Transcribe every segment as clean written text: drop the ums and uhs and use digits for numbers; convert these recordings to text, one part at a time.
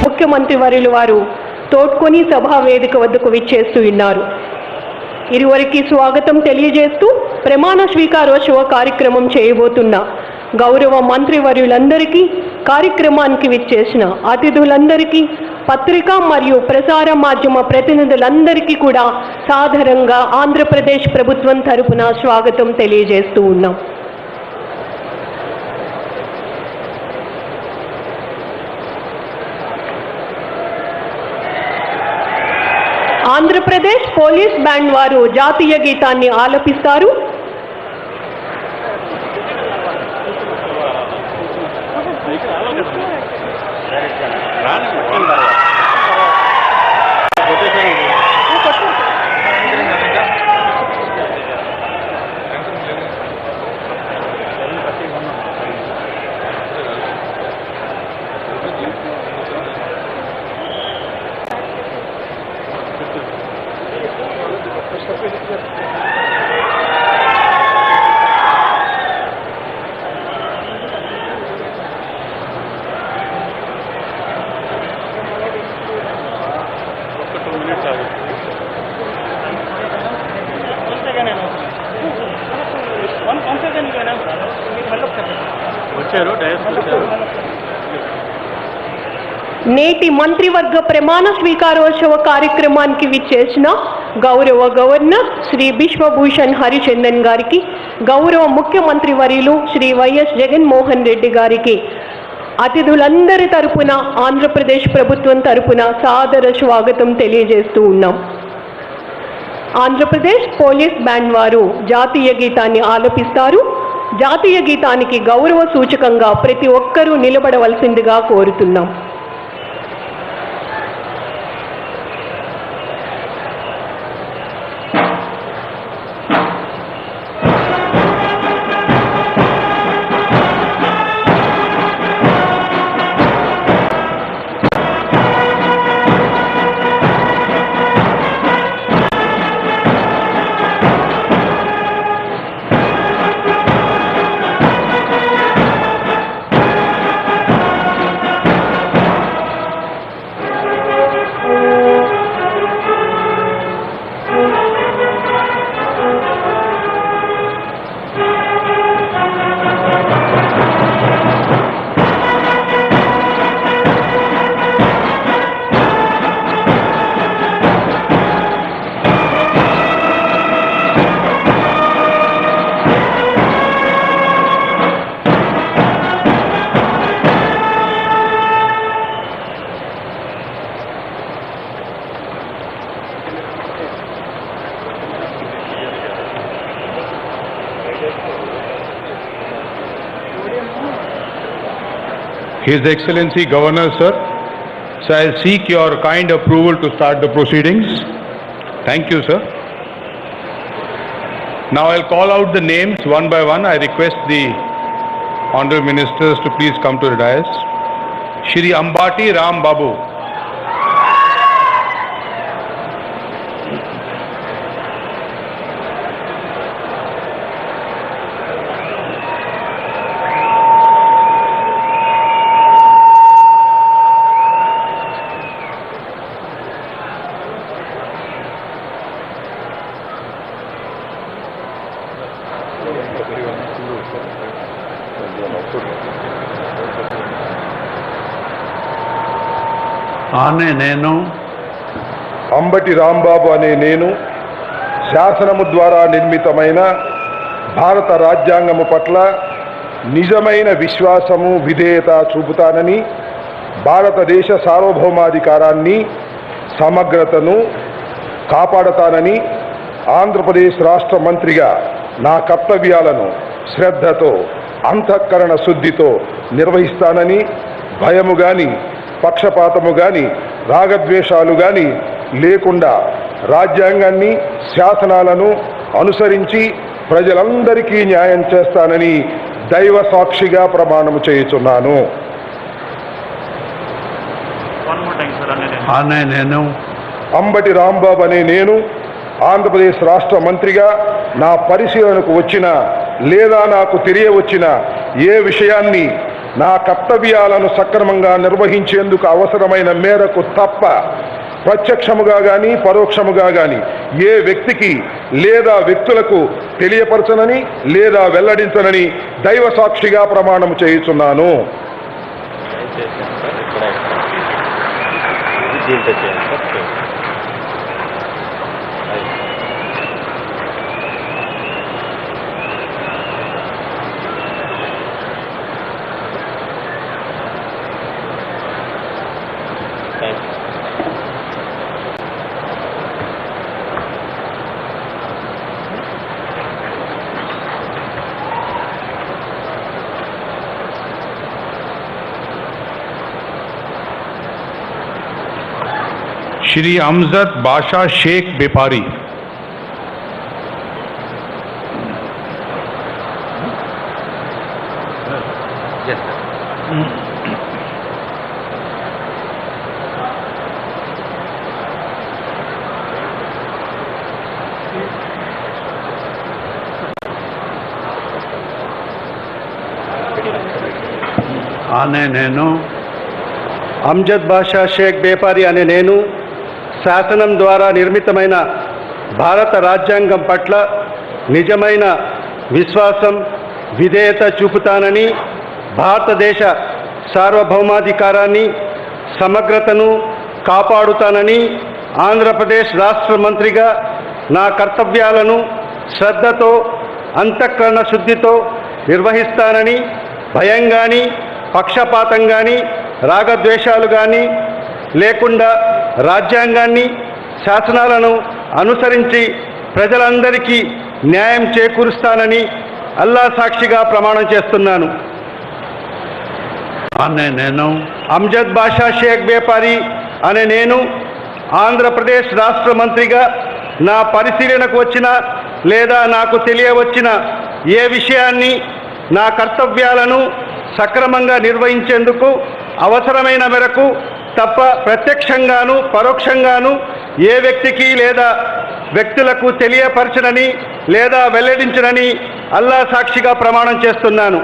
ముఖ్యమంత్రి వర్యులు వారు తోడ్కొని సభా వేదిక వద్దకు విచ్చేస్తూ ఉన్నారు. ఇరువురికి స్వాగతం తెలియజేస్తూ ప్రమాణ స్వీకారోత్సవ కార్యక్రమం చేయబోతున్న గౌరవ మంత్రివర్యులందరికీ, కార్యక్రమానికి విచ్చేసిన అతిథులందరికీ, పత్రికా మరియు ప్రసార మాధ్యమ ప్రతినిధులందరికీ కూడా సాదరంగా ఆంధ్రప్రదేశ్ ప్రభుత్వం తరపున స్వాగతం తెలియజేస్తూ ఉన్నాం. ఆంధ్రప్రదేశ్ పోలీస్ బ్యాండ్ వారు జాతీయ గీతాన్ని ఆలపిస్తారు. నేటి మంత్రివర్గ ప్రమాణ స్వీకారోత్సవ కార్యక్రమానికి విచ్చేసిన గౌరవ గవర్నర్ శ్రీ బిశ్వభూషణ్ హరిచందన్ గారికి, గౌరవ ముఖ్యమంత్రి వర్యులు శ్రీ వైఎస్ జగన్మోహన్ రెడ్డి గారికి అతిథులందరి తరపున ఆంధ్రప్రదేశ్ ప్రభుత్వం తరపున సాదర స్వాగతం తెలియజేస్తూ ఉన్నాం. ఆంధ్రప్రదేశ్ పోలీస్ బ్యాండ్ వారు జాతీయ గీతాన్ని ఆలపిస్తారు. జాతీయ గీతానికి గౌరవ సూచకంగా ప్రతి ఒక్కరూ నిలబడవలసిందిగా కోరుతున్నాం. His Excellency Governor, sir, so I seek your kind approval to start the proceedings. Thank you, sir. Now I'll call out the names one by one. I request the honorable ministers to please come to the dais. Shri Ambati Ram Babu. ఆనే నేను అంబటి రాంబాబు అనే నేను శాసనము ద్వారా నిర్మితమైన భారత రాజ్యాంగము పట్ల నిజమైన విశ్వాసము, విధేయత చూపుతానని, భారతదేశ సార్వభౌమాధికారాన్ని, సమగ్రతను కాపాడతానని, ఆంధ్రప్రదేశ్ రాష్ట్ర మంత్రిగా నా కర్తవ్యాలను శ్రద్ధతో, అంతఃకరణ శుద్ధితో నిర్వహిస్తానని, భయము గాని, పక్షపాతము గాని, రాగద్వేషాలు గాని లేకుండా రాజ్యాంగాన్ని, శాసనాలను అనుసరించి ప్రజలందరికీ న్యాయం చేస్తానని దైవ సాక్షిగా ప్రమాణము చేయుచున్నాను. నేను అంబటి రాంబాబు అనే నేను ఆంధ్రప్రదేశ్ రాష్ట్ర మంత్రిగా నా పరిశీలనకు వచ్చిన లేదా నాకు తెలియవచ్చిన ఏ విషయాన్ని నా కర్తవ్యాలను సక్రమంగా నిర్వహించేందుకు అవసరమైన మేరకు తప్ప ప్రత్యక్షముగా గాని పరోక్షముగా గాని ఏ వ్యక్తికి లేదా వ్యక్తులకు తెలియపరచనని లేదా వెల్లడించనని దైవ సాక్షిగా ప్రమాణం చేయుచున్నాను. श्री अमजद बादशाह शेख व्यापारी। అనే నేను అమ్జద్ బాషా షేక్ బేపారి అనే నేను శాసనం ద్వారా నిర్మితమైన భారత రాజ్యాంగం పట్ల నిజమైన విశ్వాసం విధేయత చూపుతానని, భారతదేశ సార్వభౌమాధికారాన్ని సమగ్రతను కాపాడుతానని, ఆంధ్రప్రదేశ్ రాష్ట్ర మంత్రిగా నా కర్తవ్యాలను శ్రద్ధతో అంతఃకరణ శుద్ధితో నిర్వహిస్తానని, భయం కానీ పక్షపాతం కానీ రాగద్వేషాలు కానీ లేకుండా రాజ్యాంగాన్ని శాసనాలను అనుసరించి ప్రజలందరికీ న్యాయం చేకూరుస్తానని అల్లా సాక్షిగా ప్రమాణం చేస్తున్నాను. అనే నేను అమ్జద్ బాషా షేక్ వ్యాపారి అనే నేను ఆంధ్రప్రదేశ్ రాష్ట్ర మంత్రిగా నా పరిశీలనకు వచ్చిన లేదా నాకు తెలియవచ్చిన ఏ విషయాన్ని నా కర్తవ్యాలను సక్రమంగా నిర్వహించేందుకు అవసరమైన మేరకు తప్ప ప్రత్యక్షంగాను పరోక్షంగాను ఏ వ్యక్తికి లేదా వ్యక్తులకు తెలియపరచనని లేదా వెల్లడించనని అల్లా సాక్షిగా ప్రమాణం చేస్తున్నాను.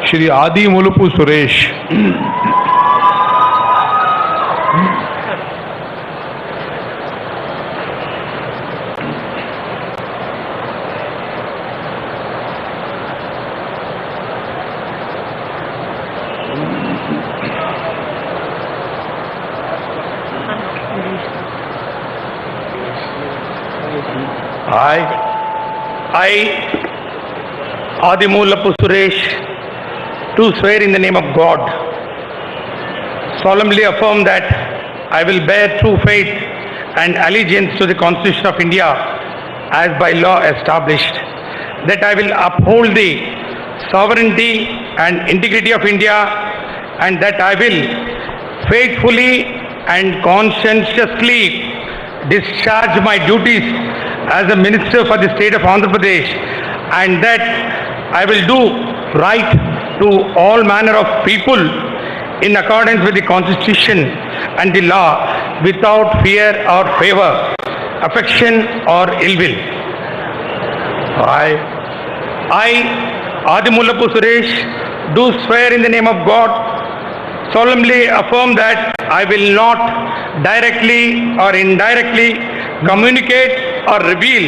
श्री आदि मुलुपु Suresh. I, Adimulappu Suresh, do swear in the name of God, solemnly affirm that I will bear true faith and allegiance to the Constitution of India as by law established, that I will uphold the sovereignty and integrity of India, and that I will faithfully and conscientiously discharge my duties as a minister for the state of Andhra Pradesh, and that I will do right to all manner of people in accordance with the constitution and the law without fear or favor, affection or ill will. I, Adimulappu Suresh, do swear in the name of God, solemnly affirm that I will not directly or indirectly communicate or reveal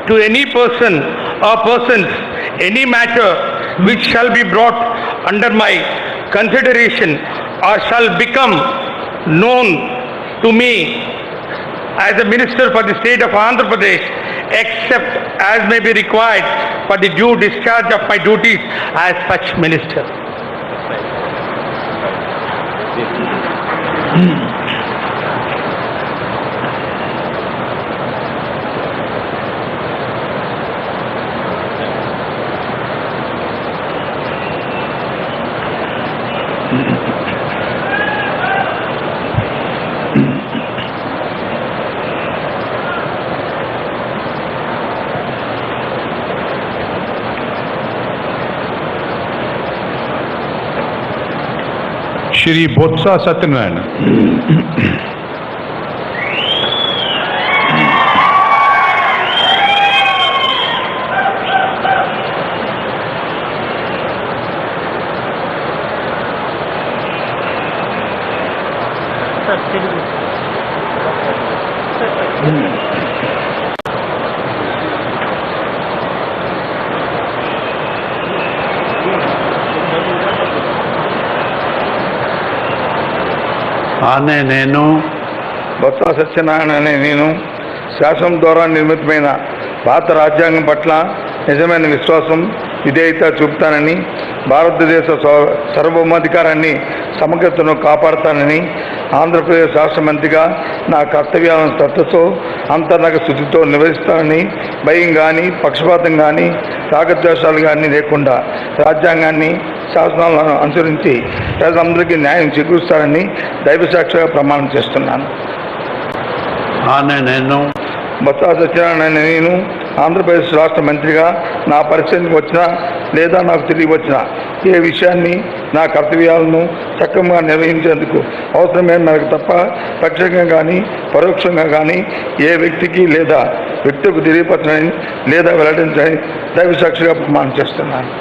to any person or persons any matter which shall be brought under my consideration or shall become known to me as a minister for the state of Andhra Pradesh, except as may be required for the due discharge of my duties as such minister. Shri Botsa Satyanarayana. అనే నేను బొత్స సత్యనారాయణ అనే నేను శాసనం ద్వారా నిర్మితమైన భారత రాజ్యాంగం పట్ల నిజమైన విశ్వాసం విధేయత చూపుతానని, భారతదేశ సార్వభౌమాధికారాన్ని సమగ్రతను కాపాడుతానని, ఆంధ్రప్రదేశ్ రాష్ట్ర మంత్రిగా నా కర్తవ్యాలను శ్రద్ధతో అంతర్గత శుద్ధితో నిర్వహిస్తానని, భయం కానీ పక్షపాతం కానీ రాగద్వేషాలు కానీ లేకుండా రాజ్యాంగాన్ని శాసనాలను అనుసరించి ప్రజలందరికీ న్యాయం చేకూరుస్తానని దైవసాక్షిగా ప్రమాణం చేస్తున్నాను. నేను బొత్స సత్యనారాయణ నేను ఆంధ్రప్రదేశ్ రాష్ట్ర మంత్రిగా నా పరిస్థితికి వచ్చినా లేదా నాకు తిరిగి వచ్చిన ఏ విషయాన్ని నా కర్తవ్యాలను సక్రమంగా నిర్వహించేందుకు అవసరమైన మేరకు తప్ప ప్రత్యక్షంగా కానీ పరోక్షంగా కానీ ఏ వ్యక్తికి లేదా వ్యక్తులకు తెలియపరచని లేదా వెల్లడించని దైవసాక్షిగా ప్రమాణం చేస్తున్నాను.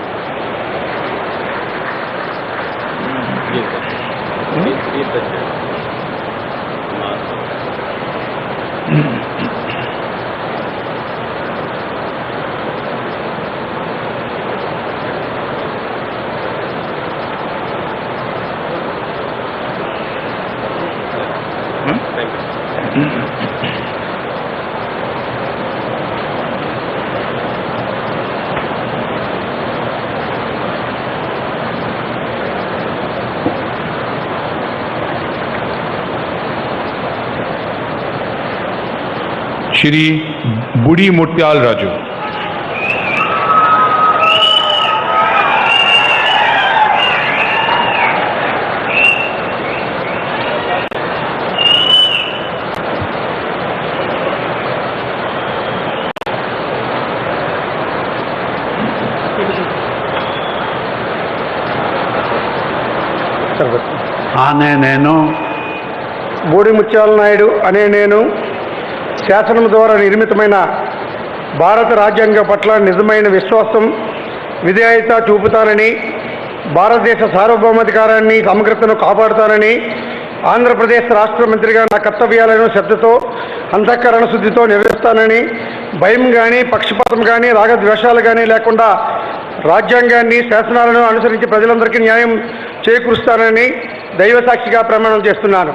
Shri Budi Murtyal Raju. అనే నేను బూడి ముత్యాల నాయుడు అనే నేను శాసనం ద్వారా నిర్మితమైన భారత రాజ్యాంగం పట్ల నిజమైన విశ్వాసం విధేయత చూపుతానని, భారతదేశ సార్వభౌమాధికారాన్ని సమగ్రతను కాపాడుతానని, ఆంధ్రప్రదేశ్ రాష్ట్ర మంత్రిగా నా కర్తవ్యాలను శ్రద్ధతో అంతఃకరణ శుద్ధితో నిర్వహిస్తానని, భయం కానీ పక్షపాతం కానీ రాగద్వేషాలు కానీ లేకుండా రాజ్యాంగాన్ని శాసనాలను అనుసరించి ప్రజలందరికీ న్యాయం చేకూరుస్తానని దైవసాక్షిగా ప్రమాణం చేస్తున్నాను.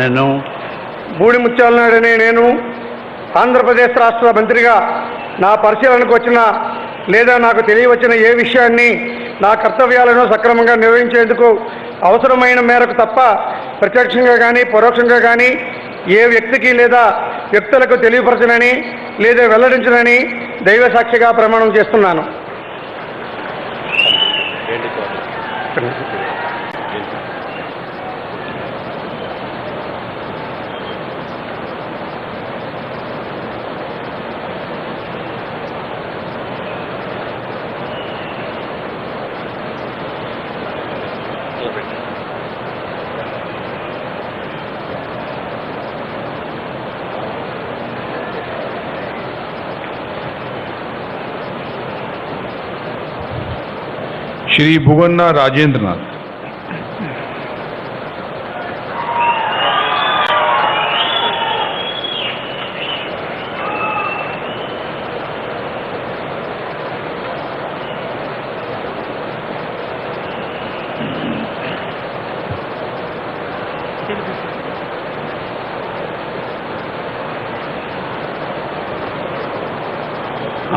నేను బూడి ముత్యాల నాయుడు అనే నేను ఆంధ్రప్రదేశ్ రాష్ట్ర మంత్రిగా నా పరిశీలనకు వచ్చిన లేదా నాకు తెలియవచ్చిన ఏ విషయాన్ని నా కర్తవ్యాలను సక్రమంగా నిర్వహించేందుకు అవసరమైన మేరకు తప్ప ప్రత్యక్షంగా కానీ పరోక్షంగా కానీ ఏ వ్యక్తికి లేదా వ్యక్తులకు తెలియపరచనని లేదా వెల్లడించనని దైవసాక్షిగా ప్రమాణం చేస్తున్నాను. Shri Bhuvanna Rajendranath.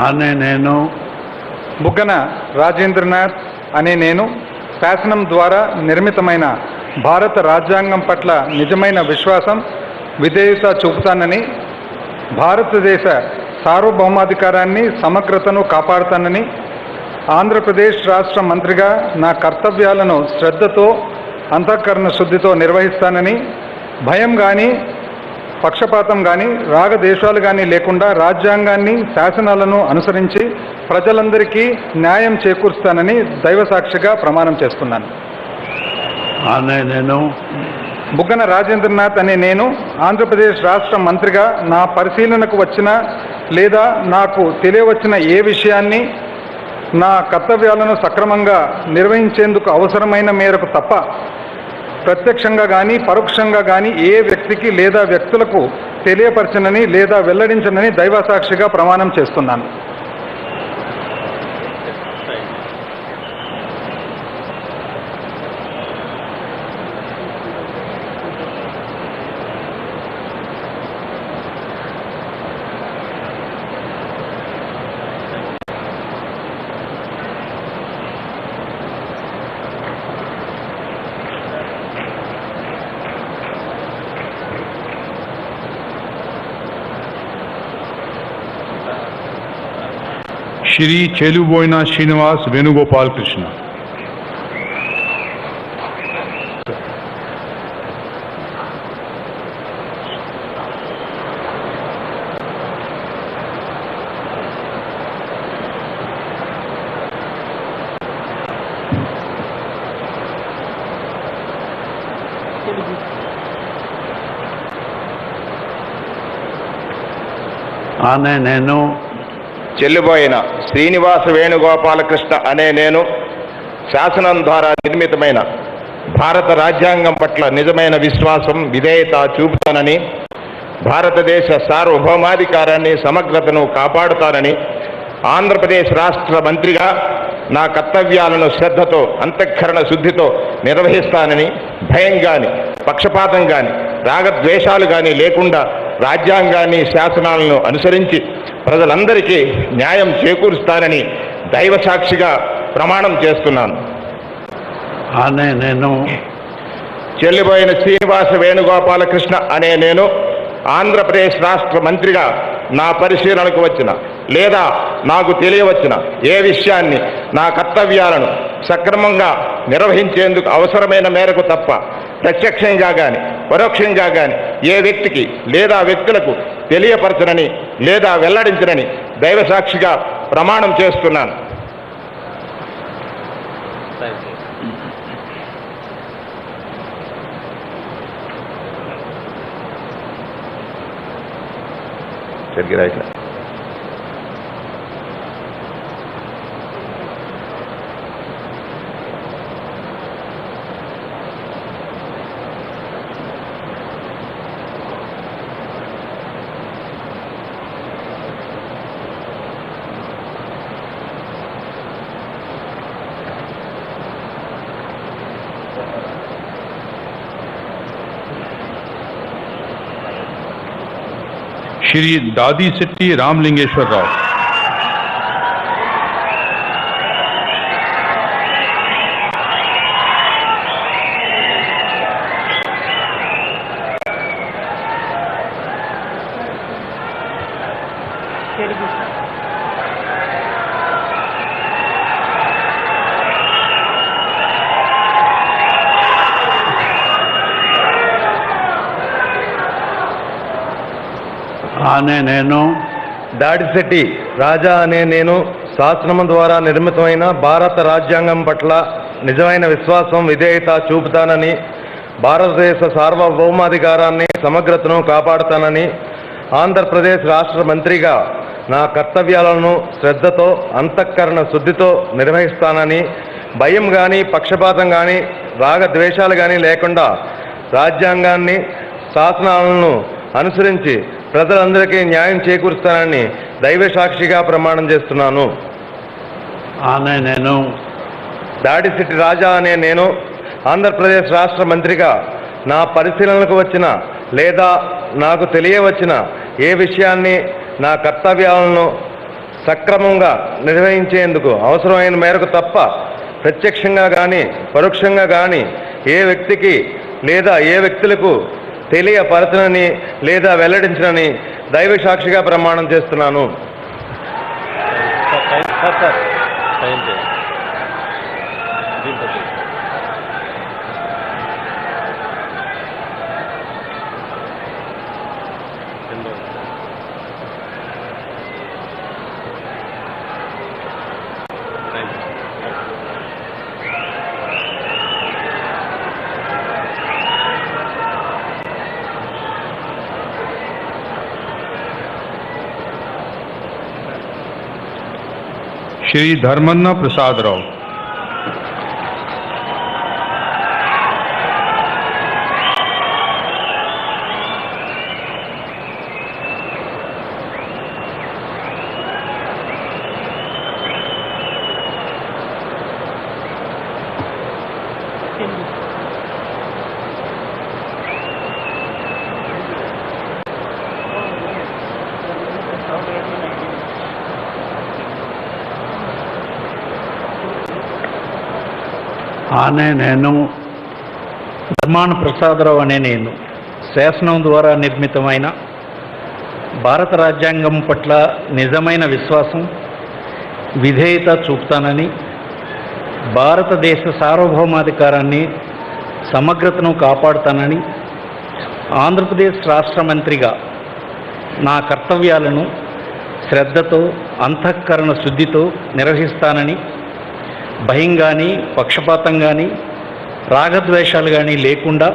అనే నేను బుగ్గన రాజేంద్రనాథ్ అనే నేను శాసనం ద్వారా నిర్మితమైన భారత రాజ్యాంగం పట్ల నిజమైన విశ్వాసం విధేయత చూపుతానని, భారతదేశ సార్వభౌమాధికారాన్ని సమగ్రతను కాపాడుతానని, ఆంధ్రప్రదేశ్ రాష్ట్ర మంత్రిగా నా కర్తవ్యాలను శ్రద్ధతో అంతఃకరణ శుద్ధితో నిర్వహిస్తానని, భయం కానీ పక్షపాతం కానీ రాగద్వేషాలు కానీ లేకుండా రాజ్యాంగాన్ని శాసనాలను అనుసరించి ప్రజలందరికీ న్యాయం చేకూరుస్తానని దైవసాక్షిగా ప్రమాణం చేస్తున్నాను. నేను బుగ్గన రాజేంద్రనాథ్ అనే నేను ఆంధ్రప్రదేశ్ రాష్ట్ర మంత్రిగా నా పరిశీలనకు వచ్చిన లేదా నాకు తెలియవచ్చిన ఏ విషయాన్ని నా కర్తవ్యాలను సక్రమంగా నిర్వహించేందుకు అవసరమైన మేరకు తప్ప ప్రత్యక్షంగా కానీ పరోక్షంగా కానీ ఏ వ్యక్తికి లేదా వ్యక్తులకు తెలియపరచనని లేదా వెల్లడించనని దైవసాక్షిగా ప్రమాణం చేస్తున్నాను. श्री चेलुबोइना श्रीनिवास वेणुगोपाल कृष्ण. నేను చెల్లిపోయిన శ్రీనివాస వేణుగోపాలకృష్ణ అనే నేను శాసనం ద్వారా నిర్మితమైన భారత రాజ్యాంగం పట్ల నిజమైన విశ్వాసం విధేయత చూపుతానని, భారతదేశ సార్వభౌమాధికారాన్ని సమగ్రతను కాపాడుతానని, ఆంధ్రప్రదేశ్ రాష్ట్ర మంత్రిగా నా కర్తవ్యాలను శ్రద్ధతో అంతఃకరణ శుద్ధితో నిర్వహిస్తానని, భయం కానీ పక్షపాతం కానీ రాగద్వేషాలు కానీ లేకుండా రాజ్యాంగాన్ని శాసనాలను అనుసరించి ప్రజలందరికీ న్యాయం చేకూరుస్తానని దైవసాక్షిగా ప్రమాణం చేస్తున్నాను. నేను చెల్లిపోయిన శ్రీనివాస వేణుగోపాలకృష్ణ అనే నేను ఆంధ్రప్రదేశ్ రాష్ట్ర మంత్రిగా నా పరిశీలనకు వచ్చిన లేదా నాకు తెలియవచ్చిన ఏ విషయాన్ని నా కర్తవ్యాలను సక్రమంగా నిర్వహించేందుకు అవసరమైన మేరకు తప్ప ప్రత్యక్షంగా కానీ పరోక్షంగా కానీ ఏ వ్యక్తికి లేదా వ్యక్తులకు తెలియపరచనని లేదా వెల్లడించనని దైవసాక్షిగా ప్రమాణం చేస్తున్నాను. సరిగ్గా రైట్. श्री दादी सिट्टी रामलिंगेश्वर राव. నేను దాడిశెట్టి రాజా అనే నేను శాసనం ద్వారా నిర్మితమైన భారత రాజ్యాంగం పట్ల నిజమైన విశ్వాసం విధేయత చూపుతానని, భారతదేశ సార్వభౌమాధికారాన్ని సమగ్రతను కాపాడుతానని, ఆంధ్రప్రదేశ్ రాష్ట్ర మంత్రిగా నా కర్తవ్యాలను శ్రద్ధతో అంతఃకరణ శుద్ధితో నిర్వహిస్తానని, భయం కానీ పక్షపాతం కానీ రాగద్వేషాలు కానీ లేకుండా రాజ్యాంగాన్ని శాసనాలను అనుసరించి ప్రజలందరికీ న్యాయం చేకూరుస్తానని దైవసాక్షిగా ప్రమాణం చేస్తున్నాను. నేను దాడిశెట్టి రాజా అనే నేను ఆంధ్రప్రదేశ్ రాష్ట్ర మంత్రిగా నా పరిశీలనకు వచ్చిన లేదా నాకు తెలియవచ్చిన ఏ విషయాన్ని నా కర్తవ్యాలను సక్రమంగా నిర్వహించేందుకు అవసరమైన మేరకు తప్ప ప్రత్యక్షంగా కానీ పరోక్షంగా కానీ ఏ వ్యక్తికి లేదా ఏ వ్యక్తులకు తెలియపరచనని లేదా వెల్లడించనని దైవసాక్షిగా ప్రమాణం చేస్తున్నాను. श्री धर्मन्न प्रसाद राव। ఆనే నేను ధర్మాన ప్రసాదరావు అనే నేను శాసనం ద్వారా నిర్మితమైన భారత రాజ్యాంగం పట్ల నిజమైన విశ్వాసం విధేయత చూపుతానని, భారతదేశ సార్వభౌమాధికారాన్ని సమగ్రతను కాపాడుతానని, ఆంధ్రప్రదేశ్ రాష్ట్ర మంత్రిగా నా కర్తవ్యాలను శ్రద్ధతో అంతఃకరణ శుద్ధితో నిర్వహిస్తానని, భయం కానీ పక్షపాతం కానీ రాగద్వేషాలు కానీ లేకుండా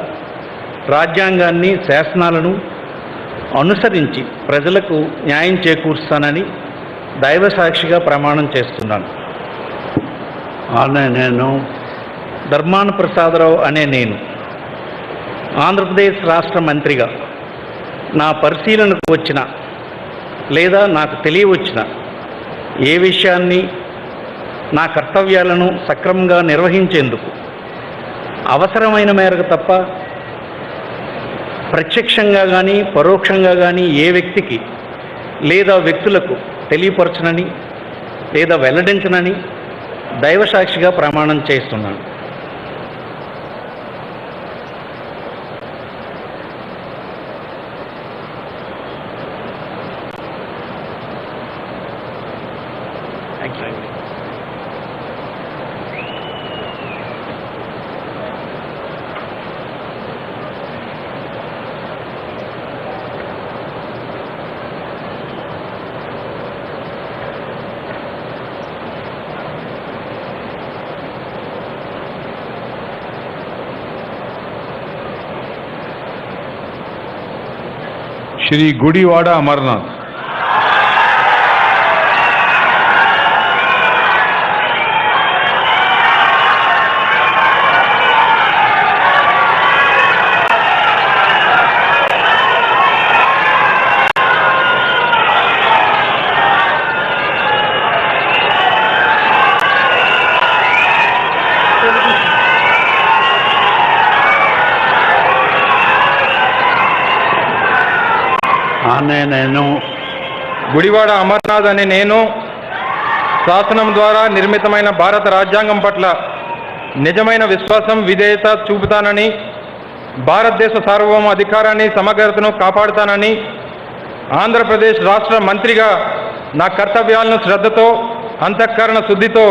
రాజ్యాంగాన్ని శాసనాలను అనుసరించి ప్రజలకు న్యాయం చేకూరుస్తానని దైవసాక్షిగా ప్రమాణం చేస్తున్నాను. నేను ధర్మాన ప్రసాదరావు అనే నేను ఆంధ్రప్రదేశ్ రాష్ట్ర మంత్రిగా నా పరిశీలనకు వచ్చిన లేదా నాకు తెలియవచ్చిన ఏ విషయాన్ని నా కర్తవ్యాలను సక్రమంగా నిర్వహించేందుకు అవసరమైన మేరకు తప్ప ప్రత్యక్షంగా కానీ పరోక్షంగా కానీ ఏ వ్యక్తికి లేదా వ్యక్తులకు తెలియపరచనని లేదా వెల్లడించనని దైవసాక్షిగా ప్రమాణం చేస్తున్నాను. श्री गुड़ीवाड़ा अमरनाथ। నేను గుడివాడ అమర్నాథ్ అనే నేను శాసనం ద్వారా నిర్మితమైన భారత రాజ్యాంగం పట్ల నిజమైన విశ్వాసం విధేయత చూపుతానని, భారతదేశ సార్వభౌమ అధికారాన్ని సమగ్రతను కాపాడుతానని, ఆంధ్రప్రదేశ్ రాష్ట్ర మంత్రిగా నా కర్తవ్యాలను శ్రద్ధతో అంతఃకరణ శుద్ధితో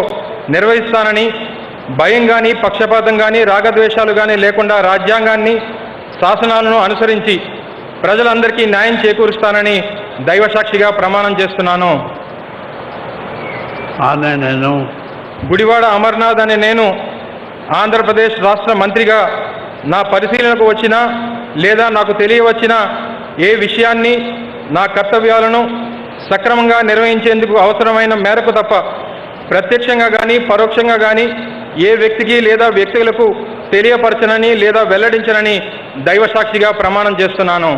నిర్వహిస్తానని, భయం కానీ పక్షపాతం కానీ రాగద్వేషాలు కానీ లేకుండా రాజ్యాంగాన్ని శాసనాలను అనుసరించి ప్రజలందరికీ న్యాయం చేకూరుస్తానని దైవసాక్షిగా ప్రమాణం చేస్తున్నాను. నేను గుడివాడ అమర్నాథ్ అనే నేను ఆంధ్రప్రదేశ్ రాష్ట్ర మంత్రిగా నా పరిశీలనకు వచ్చిన లేదా నాకు తెలియవచ్చిన ఏ విషయాన్ని నా కర్తవ్యాలను సక్రమంగా నిర్వహించేందుకు అవసరమైన మేరకు తప్ప ప్రత్యక్షంగా కానీ పరోక్షంగా కానీ ఏ వ్యక్తికి లేదా వ్యక్తులకు తెలియపరచనని లేదా వెల్లడించనని దైవసాక్షిగా ప్రమాణం చేస్తున్నాను.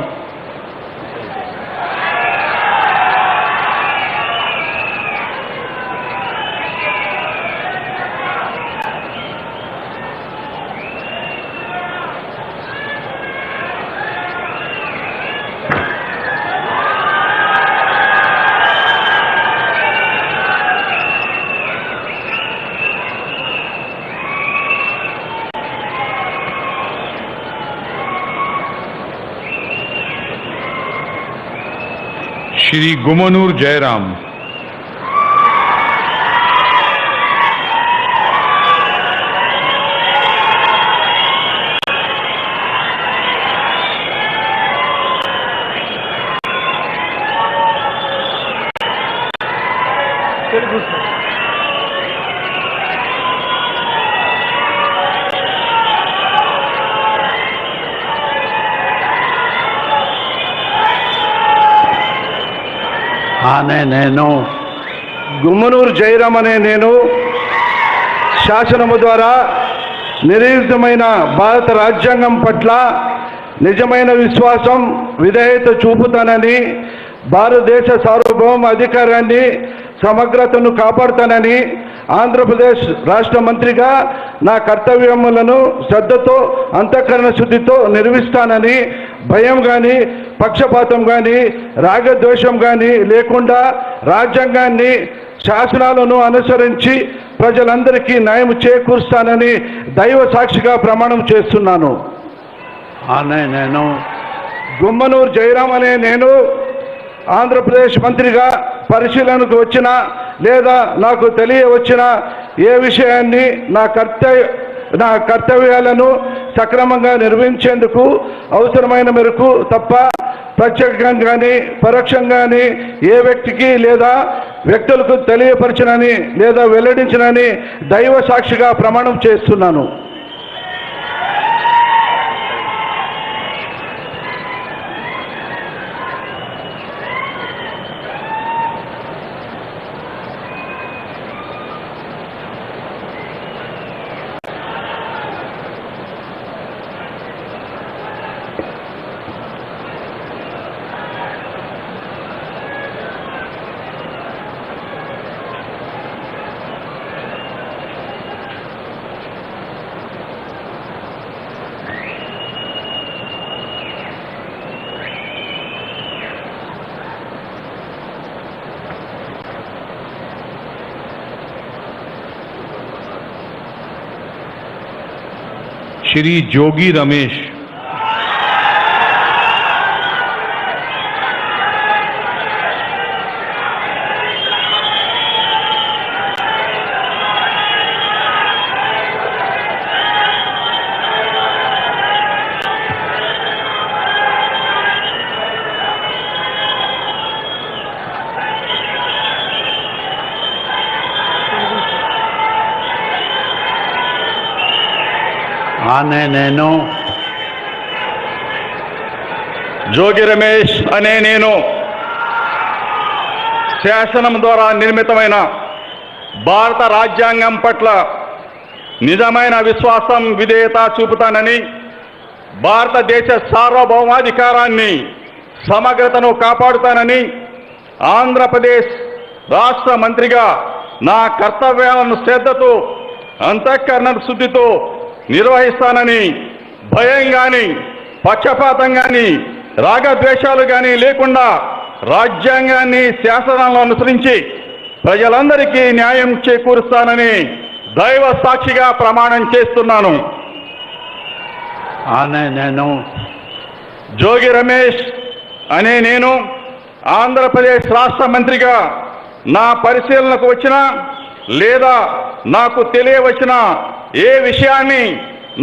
श्री गुमनूर जयराम। నేను గుమ్మనూరు జయరాం అనే నేను శాసనము ద్వారా నిర్ణీతమైన భారత రాజ్యాంగం పట్ల నిజమైన విశ్వాసం విధేయత చూపుతానని, భారతదేశ సార్వభౌమ అధికారాన్ని సమగ్రతను కాపాడుతానని, ఆంధ్రప్రదేశ్ రాష్ట్ర మంత్రిగా నా కర్తవ్యములను శ్రద్ధతో అంతఃకరణ శుద్ధితో నిర్వహిస్తానని, భయం కానీ పక్షపాతం కానీ రాగద్వేషం కానీ లేకుండా రాజ్యాంగాన్ని శాసనాలను అనుసరించి ప్రజలందరికీ న్యాయం చేకూరుస్తానని దైవ సాక్షిగా ప్రమాణం చేస్తున్నాను. నేను గుమ్మనూరు జయరాం అనే నేను ఆంధ్రప్రదేశ్ మంత్రిగా పరిశీలనకు వచ్చిన లేదా నాకు తెలియవచ్చిన ఏ విషయాన్ని నా కర్తవ్యాలను సక్రమంగా నిర్వహించేందుకు అవసరమైన మేరకు తప్ప ప్రత్యేకంగా కానీ పరోక్షంగా కానీ ఏ వ్యక్తికి లేదా వ్యక్తులకు తెలియపరచనని లేదా వెల్లడించనని దైవ సాక్షిగా ప్రమాణం చేస్తున్నాను. श्री जोगी रमेश, నేను జోగి రమేష్ అనే నేను శాసనం ద్వారా నిర్మితమైన భారత రాజ్యాంగం పట్ల నిజమైన విశ్వాసం విధేయత చూపుతానని, భారతదేశ సార్వభౌమాధికారాన్ని సమగ్రతను కాపాడుతానని, ఆంధ్రప్రదేశ్ రాష్ట్ర మంత్రిగా నా కర్తవ్యాలను శ్రద్ధతో అంతఃకరణ శుద్ధితో నిర్వహిస్తానని, భయం కానీ పక్షపాతం కానీ రాగద్వేషాలు కానీ లేకుండా రాజ్యాంగాన్ని శాసనాలను అనుసరించి ప్రజలందరికీ న్యాయం చేకూరుస్తానని దైవ సాక్షిగా ప్రమాణం చేస్తున్నాను. నేను జోగి రమేష్ అనే నేను ఆంధ్రప్రదేశ్ రాష్ట్ర మంత్రిగా నా పరిశీలనకు వచ్చిన లేదా నాకు తెలియవచ్చిన ఏ విషయాన్ని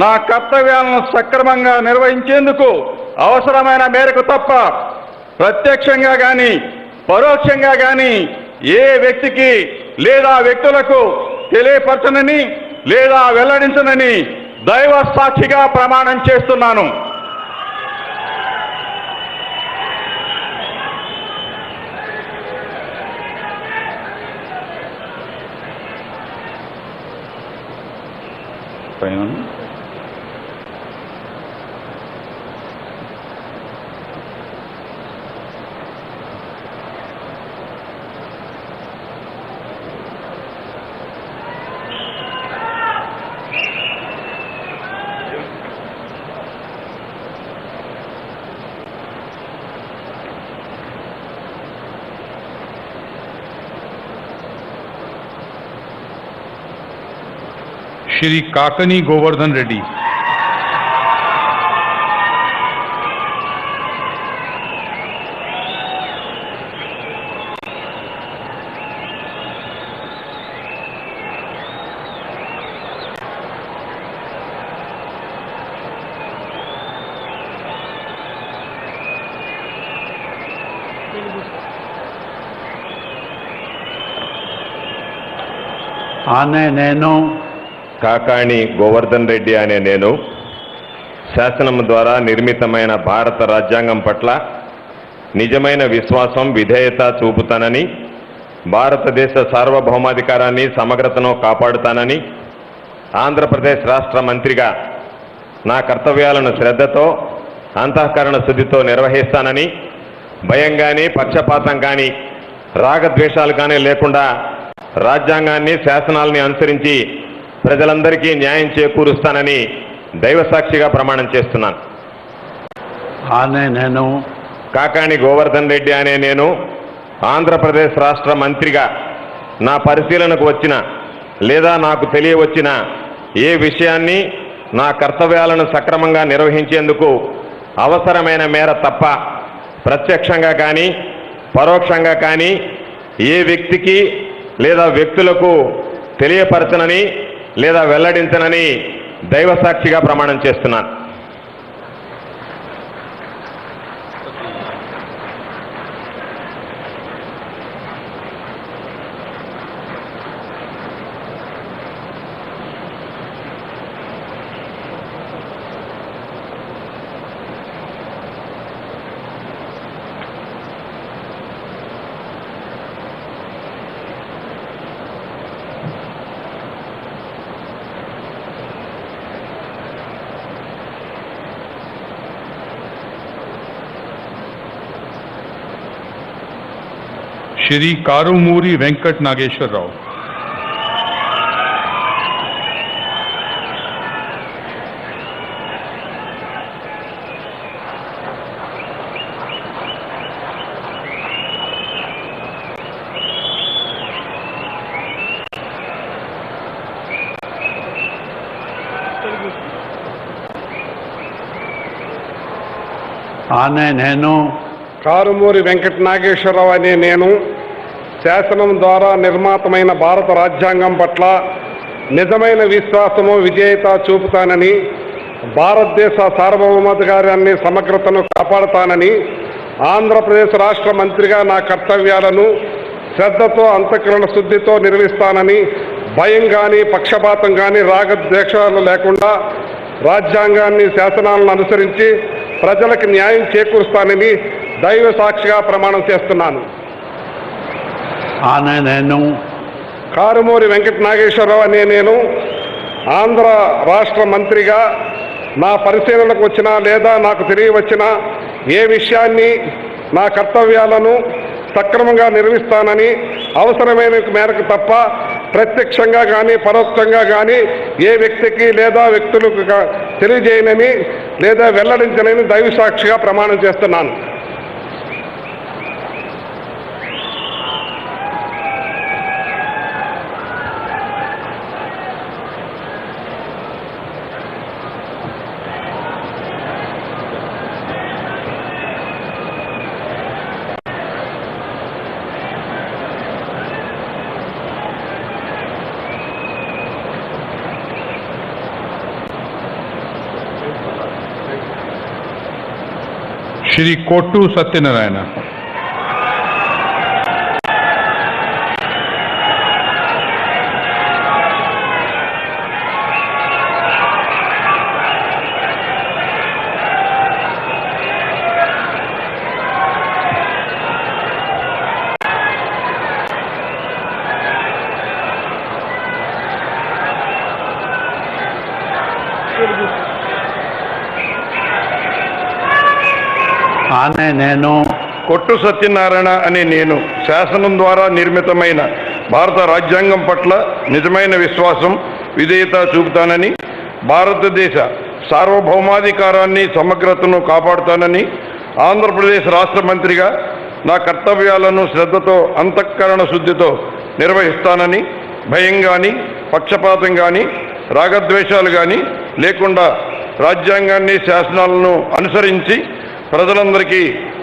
నా కర్తవ్యాలను సక్రమంగా నిర్వహించేందుకు అవసరమైన మేరకు తప్ప ప్రత్యక్షంగా కానీ పరోక్షంగా కానీ ఏ వ్యక్తికి లేదా వ్యక్తులకు తెలియపరచనని లేదా వెల్లడించనని దైవ సాక్షిగా ప్రమాణం చేస్తున్నాను. श्री काकनी गोवर्धन रेड्डी, నేను కాకాణి గోవర్ధన్ రెడ్డి అనే నేను శాసనం ద్వారా నిర్మితమైన భారత రాజ్యాంగం పట్ల నిజమైన విశ్వాసం విధేయత చూపుతానని, భారతదేశ సార్వభౌమాధికారాన్ని సమగ్రతను కాపాడుతానని ఆంధ్రప్రదేశ్ రాష్ట్ర మంత్రిగా నా కర్తవ్యాలను శ్రద్ధతో అంతఃకరణ శుద్ధితో నిర్వహిస్తానని భయం కానీ పక్షపాతం కానీ రాగద్వేషాలు కానీ లేకుండా రాజ్యాంగాన్ని శాసనాల్ని అనుసరించి ప్రజలందరికీ న్యాయం చేకూరుస్తానని దైవసాక్షిగా ప్రమాణం చేస్తున్నాను. ఆనే నేను కాకాణి గోవర్ధన్ రెడ్డి అనే నేను ఆంధ్రప్రదేశ్ రాష్ట్ర మంత్రిగా నా పరిశీలనకు వచ్చిన లేదా నాకు తెలియవచ్చిన ఏ విషయాన్ని నా కర్తవ్యాలను సక్రమంగా నిర్వహించేందుకు అవసరమైన మేర తప్ప ప్రత్యక్షంగా కానీ పరోక్షంగా కానీ ఏ వ్యక్తికి లేదా వ్యక్తులకు తెలియపరచనని లేదా వెల్లడించనని దైవసాక్షిగా ప్రమాణం చేస్తున్నాను. श्री कारुमूरी वेंकट नागेश्वर राव. ఆనే నేను కారుమూరి వెంకట నాగేశ్వరరావు అనే నేను శాసనం ద్వారా నిర్మాతమైన భారత రాజ్యాంగం పట్ల నిజమైన విశ్వాసము విజేత చూపుతానని భారతదేశ సార్వభౌమాధికారాన్ని సమగ్రతను కాపాడుతానని ఆంధ్రప్రదేశ్ రాష్ట్ర మంత్రిగా నా కర్తవ్యాలను శ్రద్ధతో అంతఃకరణ శుద్ధితో నిర్వహిస్తానని భయం కానీ పక్షపాతం కానీ రాగద్వేషాలు లేకుండా రాజ్యాంగాన్ని శాసనాలను అనుసరించి ప్రజలకు న్యాయం చేకూరుస్తానని దైవ సాక్షిగా ప్రమాణం చేస్తున్నాను. ఆనే నేను కారుమూరి వెంకట నాగేశ్వరరావు అనే నేను ఆంధ్ర రాష్ట్ర మంత్రిగా నా పరిశీలనకు వచ్చిన లేదా నాకు తెలియవచ్చిన ఏ విషయాన్ని నా కర్తవ్యాలను సక్రమంగా నిర్వహిస్తానని అవసరమైన మేరకు తప్ప ప్రత్యక్షంగా కానీ పరోక్షంగా కానీ ఏ వ్యక్తికి లేదా వ్యక్తులకు తెలియజేయనని లేదా వెల్లడించనని దైవ సాక్షిగా ప్రమాణం చేస్తున్నాను. श्री कोट्टू सत्यनारायण. ఆనే నేను కొట్టు సత్యనారాయణ అనే నేను శాసనం ద్వారా నిర్మితమైన భారత రాజ్యాంగం పట్ల నిజమైన విశ్వాసం విధేయత చూపుతానని భారతదేశ సార్వభౌమాధికారాన్ని సమగ్రతను కాపాడుతానని ఆంధ్రప్రదేశ్ రాష్ట్ర మంత్రిగా నా కర్తవ్యాలను శ్రద్ధతో అంతఃకరణ శుద్ధితో నిర్వహిస్తానని భయం కానీ పక్షపాతం కానీ రాగద్వేషాలు కానీ లేకుండా రాజ్యాంగాన్ని శాసనాలను అనుసరించి ప్రజలందరికీ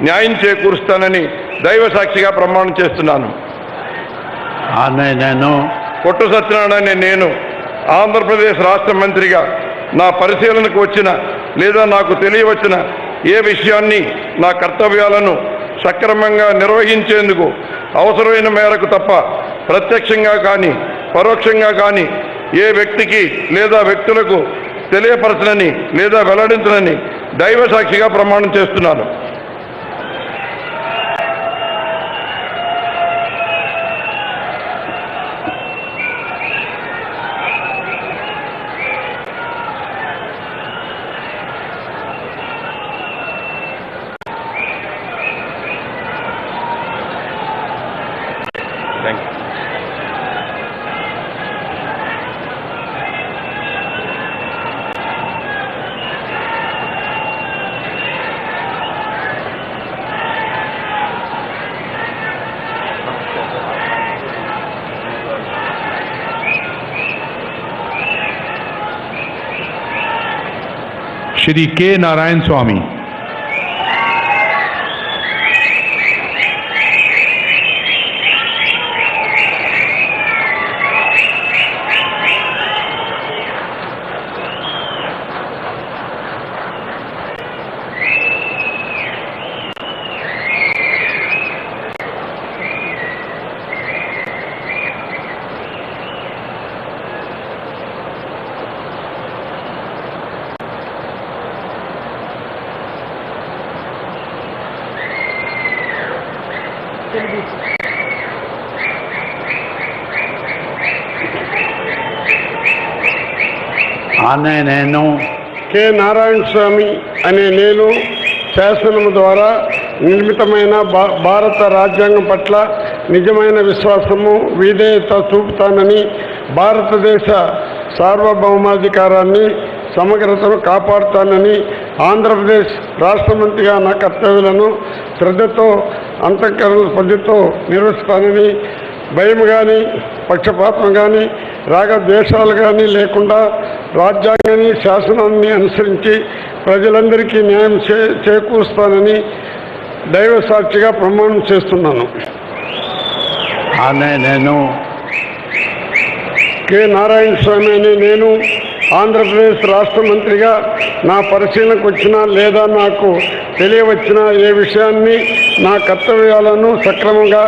న్యాయం చేకూరుస్తానని దైవ సాక్షిగా ప్రమాణం చేస్తున్నాను. ఆనే నేను కొట్టు సత్యనారాయణ అనే నేను ఆంధ్రప్రదేశ్ రాష్ట్ర మంత్రిగా నా పరిశీలనకు వచ్చిన లేదా నాకు తెలియవచ్చిన ఏ విషయాన్ని నా కర్తవ్యాలను సక్రమంగా నిర్వహించేందుకు అవసరమైన మేరకు తప్ప ప్రత్యక్షంగా కానీ పరోక్షంగా కానీ ఏ వ్యక్తికి లేదా వ్యక్తులకు తెలియపరచనని లేదా వెల్లడించనని దైవ సాక్షిగా ప్రమాణం చేస్తున్నాను. Shri K. Narayan Swamy. ఆనే నేను కె నారాయణ స్వామి అనే నేను శాసనము ద్వారా నిర్మితమైన భారత రాజ్యాంగం పట్ల నిజమైన విశ్వాసము విధేయత చూపుతానని, భారతదేశ సార్వభౌమాధికారాన్ని సమగ్రతను కాపాడుతానని, ఆంధ్రప్రదేశ్ రాష్ట్ర మంత్రిగా నా కర్తవ్యాలను శ్రద్ధతో అంతఃకరణ పద్ధతితో నిర్వహిస్తానని, భయం కానీ పక్షపాతం కానీ రాగద్వేషాలు కానీ లేకుండా రాజ్యాంగాన్ని శాసనాన్ని అనుసరించి ప్రజలందరికీ న్యాయం చేకూరుస్తానని దైవ సాక్షిగా ప్రమాణం చేస్తున్నాను. ఆనే నేను కె నారాయణ స్వామి అనే నేను ఆంధ్రప్రదేశ్ రాష్ట్ర మంత్రిగా నా పరిశీలనకు వచ్చిన లేదా నాకు తెలియవచ్చిన ఏ విషయాన్ని నా కర్తవ్యాలను సక్రమంగా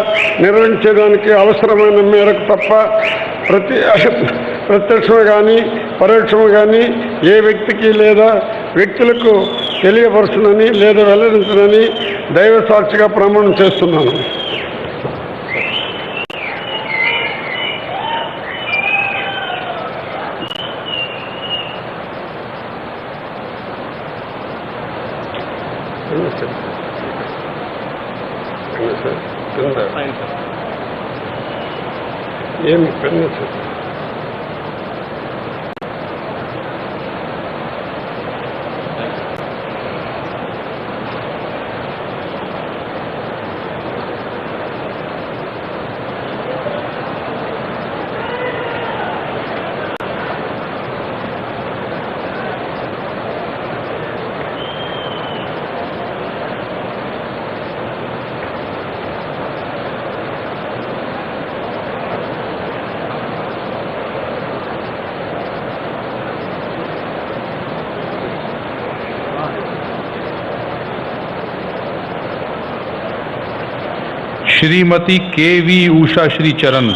నిర్వహించడానికి అవసరమైన మేరకు తప్ప ప్రత్యక్షంగా కానీ పరోక్షంగా కానీ ఏ వ్యక్తికి లేదా వ్యక్తులకు తెలియపరచునని లేదా వెల్లడించనని దైవ సాక్షిగా ప్రమాణం చేస్తున్నాను. ఏమి pen sir? Shrimati KV. Usha Shri चरण.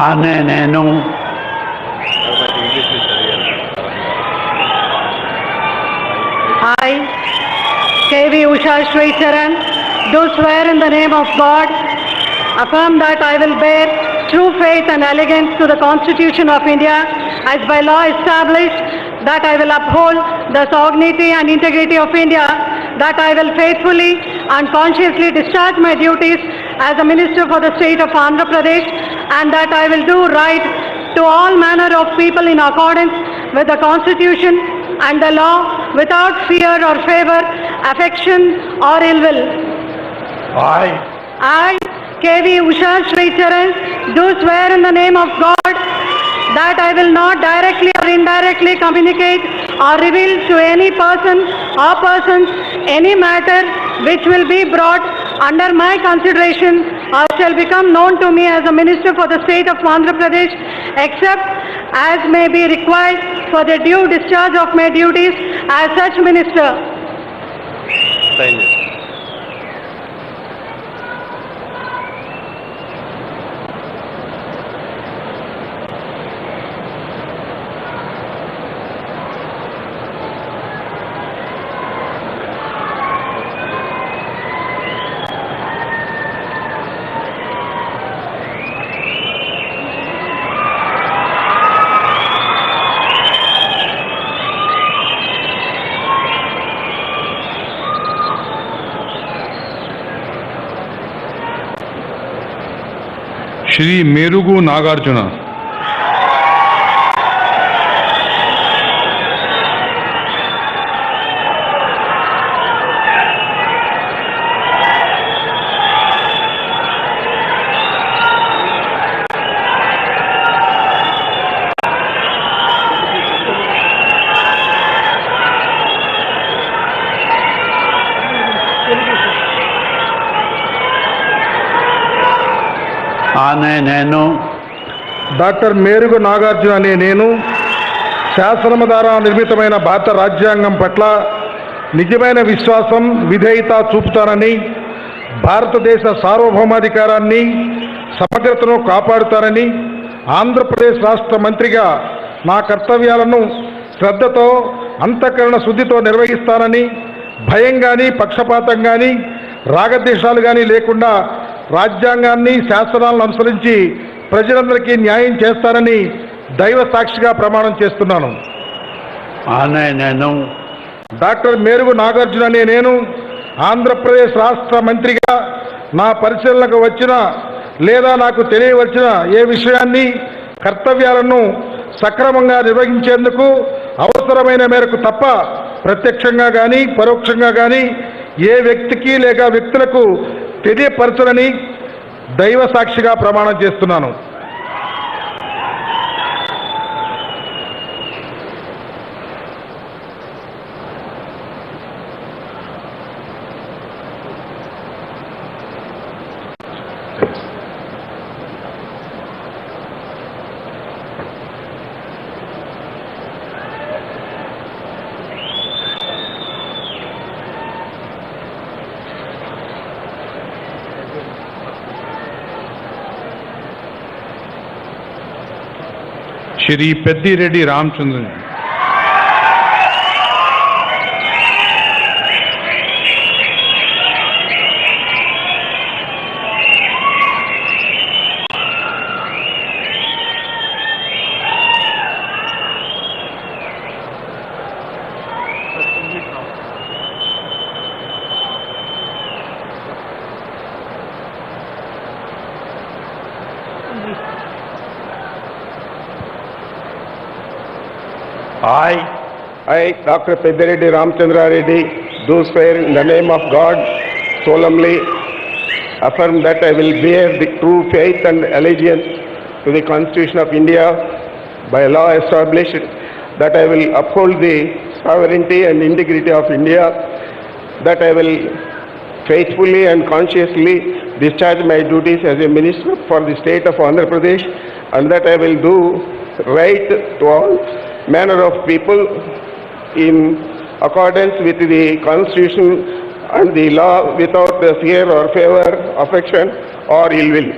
ఆనే నేను I, K.V. Usha Shri Charan, do swear in the name of God, affirm that I will bear true faith and allegiance to the Constitution of India as by law established, that I will uphold the sovereignty and integrity of India, that I will faithfully and consciously discharge my duties as a Minister for the State of Andhra Pradesh, and that I will do right to all manner of people in accordance with the Constitution and the law without fear or favor, affection or ill will. I, K.V. Usha Shri Charan, do swear in the name of God that I will not directly or indirectly communicate or reveal to any person or persons any matter which will be brought under my consideration or shall become known to me as a Minister for the State of Andhra Pradesh, except as may be required for the due discharge of my duties as such Minister. Shri Merugu Nagarjuna. ఆనే నేను doctor Merugu Nagarjuna అనే నేను శాసనము ద్వారా నిర్మితమైన భారత రాజ్యాంగం పట్ల నిజమైన విశ్వాసం విధేయత చూపుతానని, భారతదేశ సార్వభౌమాధికారాన్ని సమగ్రతను కాపాడుతానని, ఆంధ్రప్రదేశ్ రాష్ట్ర మంత్రిగా నా కర్తవ్యాలను శ్రద్ధతో అంతఃకరణ శుద్ధితో నిర్వహిస్తానని, భయం కానీ పక్షపాతం కానీ రాగద్వేషాలు కానీ లేకుండా రాజ్యాంగాన్ని శాసనాలను అనుసరించి ప్రజలందరికీ న్యాయం చేస్తానని దైవ సాక్షిగా ప్రమాణం చేస్తున్నాను. ఆనే నేను డాక్టర్ మేరుగు నాగార్జున అనే నేను ఆంధ్రప్రదేశ్ రాష్ట్ర మంత్రిగా నా పరిశీలనకు వచ్చిన లేదా నాకు తెలియవలసిన ఏ విషయాన్ని కర్తవ్యాలను సక్రమంగా నిర్వహించేందుకు అవసరమైన మేరకు తప్ప ప్రత్యక్షంగా కానీ పరోక్షంగా కానీ ఏ వ్యక్తికి లేక వ్యక్తులకు తెలియపరచనని దైవ సాక్షిగా ప్రమాణం చేస్తున్నాను. Shri Peddi Reddy Ramchandran. I, Dr. Peddireddy Ramchandra Reddy, do swear in the name of God, solemnly affirm that I will bear the true faith and allegiance to the Constitution of India by law established, that I will uphold the sovereignty and integrity of India, that I will faithfully and conscientiously discharge my duties as a minister for the state of Andhra Pradesh, and that I will do right to all manner of people in accordance with the Constitution and the law without fear or favor, affection or ill will.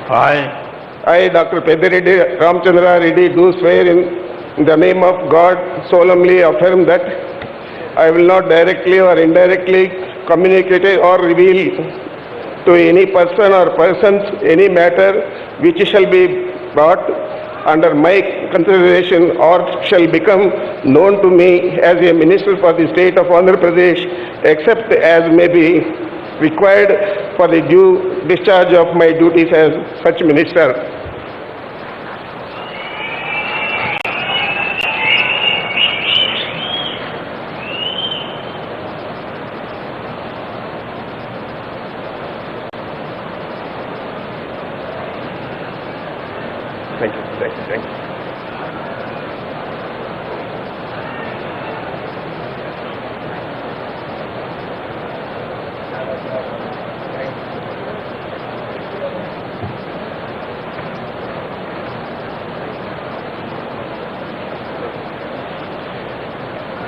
I, Dr. Peddireddy Ramchandra Reddy, do swear in the name of God, solemnly affirm that I will not directly or indirectly communicate or reveal to any person or persons any matter which shall be brought under my consideration or shall become known to me as a minister for the state of Andhra Pradesh, except as may be required for the due discharge of my duties as such minister. Thank you.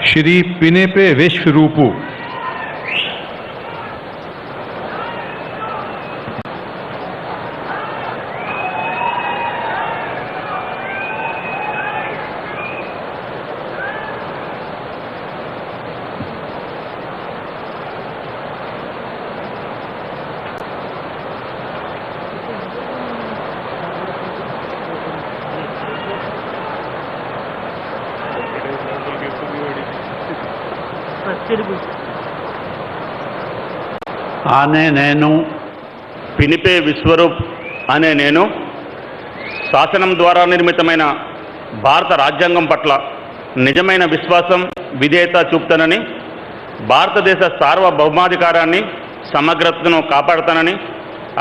Shri Pinepe Vishwarupu. ఆనే నేను పినిపే విశ్వరూప్ అనే నేను శాసనం ద్వారా నిర్మితమైన భారత రాజ్యాంగం పట్ల నిజమైన విశ్వాసం విధేయత చూపుతానని, భారతదేశ సార్వభౌమాధికారాన్ని సమగ్రతను కాపాడుతానని,